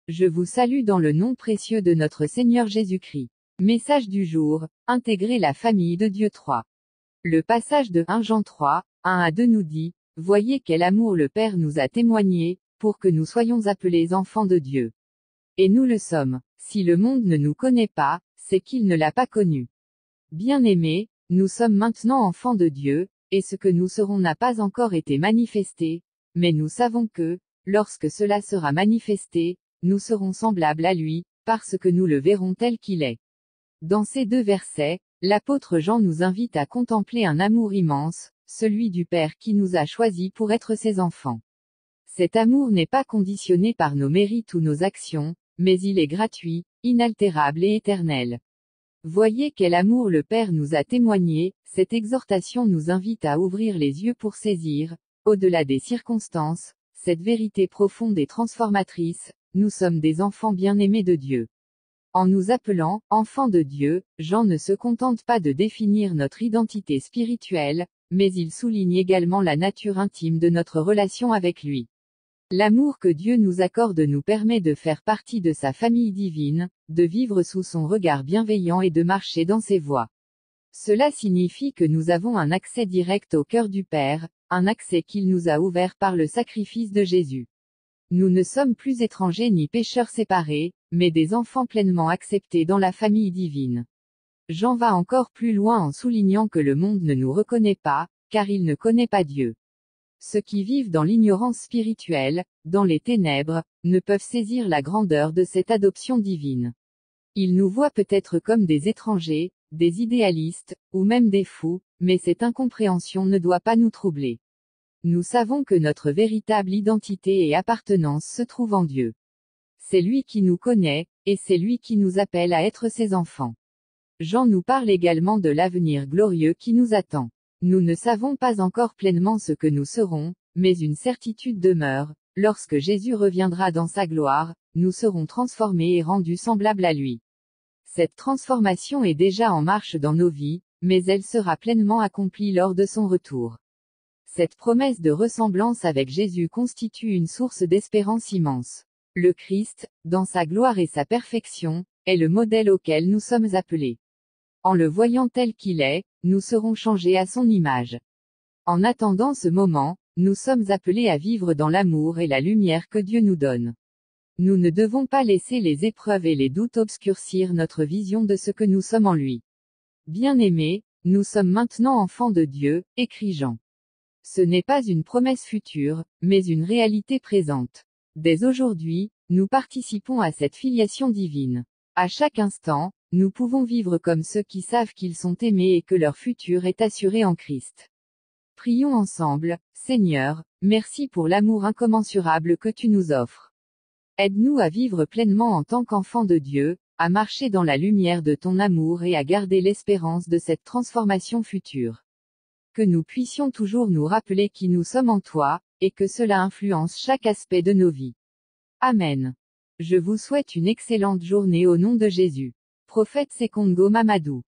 Je vous salue dans le nom précieux de notre Seigneur Jésus-Christ. Message du jour, intégrer la famille de Dieu 3. Le passage de 1 Jean 3, 1 à 2 nous dit, « Voyez quel amour le Père nous a témoigné, pour que nous soyons appelés enfants de Dieu. Et nous le sommes. Si le monde ne nous connaît pas, c'est qu'il ne l'a pas connu. Bien-aimés, nous sommes maintenant enfants de Dieu, et ce que nous serons n'a pas encore été manifesté, mais nous savons que, lorsque cela sera manifesté, nous serons semblables à lui, parce que nous le verrons tel qu'il est. » Dans ces deux versets, l'apôtre Jean nous invite à contempler un amour immense, celui du Père qui nous a choisis pour être ses enfants. Cet amour n'est pas conditionné par nos mérites ou nos actions, mais il est gratuit, inaltérable et éternel. Voyez quel amour le Père nous a témoigné, cette exhortation nous invite à ouvrir les yeux pour saisir, au-delà des circonstances, cette vérité profonde et transformatrice, nous sommes des enfants bien-aimés de Dieu. En nous appelant « enfants de Dieu », Jean ne se contente pas de définir notre identité spirituelle, mais il souligne également la nature intime de notre relation avec lui. L'amour que Dieu nous accorde nous permet de faire partie de sa famille divine, de vivre sous son regard bienveillant et de marcher dans ses voies. Cela signifie que nous avons un accès direct au cœur du Père, un accès qu'il nous a ouvert par le sacrifice de Jésus. Nous ne sommes plus étrangers ni pécheurs séparés, mais des enfants pleinement acceptés dans la famille divine. Jean va encore plus loin en soulignant que le monde ne nous reconnaît pas, car il ne connaît pas Dieu. Ceux qui vivent dans l'ignorance spirituelle, dans les ténèbres, ne peuvent saisir la grandeur de cette adoption divine. Ils nous voient peut-être comme des étrangers, des idéalistes, ou même des fous, mais cette incompréhension ne doit pas nous troubler. Nous savons que notre véritable identité et appartenance se trouve en Dieu. C'est lui qui nous connaît, et c'est lui qui nous appelle à être ses enfants. Jean nous parle également de l'avenir glorieux qui nous attend. Nous ne savons pas encore pleinement ce que nous serons, mais une certitude demeure, lorsque Jésus reviendra dans sa gloire, nous serons transformés et rendus semblables à lui. Cette transformation est déjà en marche dans nos vies, mais elle sera pleinement accomplie lors de son retour. Cette promesse de ressemblance avec Jésus constitue une source d'espérance immense. Le Christ, dans sa gloire et sa perfection, est le modèle auquel nous sommes appelés. En le voyant tel qu'il est, nous serons changés à son image. En attendant ce moment, nous sommes appelés à vivre dans l'amour et la lumière que Dieu nous donne. Nous ne devons pas laisser les épreuves et les doutes obscurcir notre vision de ce que nous sommes en lui. Bien-aimés, nous sommes maintenant enfants de Dieu, écrit Jean. Ce n'est pas une promesse future, mais une réalité présente. Dès aujourd'hui, nous participons à cette filiation divine. À chaque instant, nous pouvons vivre comme ceux qui savent qu'ils sont aimés et que leur futur est assuré en Christ. Prions ensemble, Seigneur, merci pour l'amour incommensurable que tu nous offres. Aide-nous à vivre pleinement en tant qu'enfants de Dieu, à marcher dans la lumière de ton amour et à garder l'espérance de cette transformation future. Que nous puissions toujours nous rappeler qui nous sommes en toi, et que cela influence chaque aspect de nos vies. Amen. Je vous souhaite une excellente journée au nom de Jésus. Prophète Sekongo Mamadou.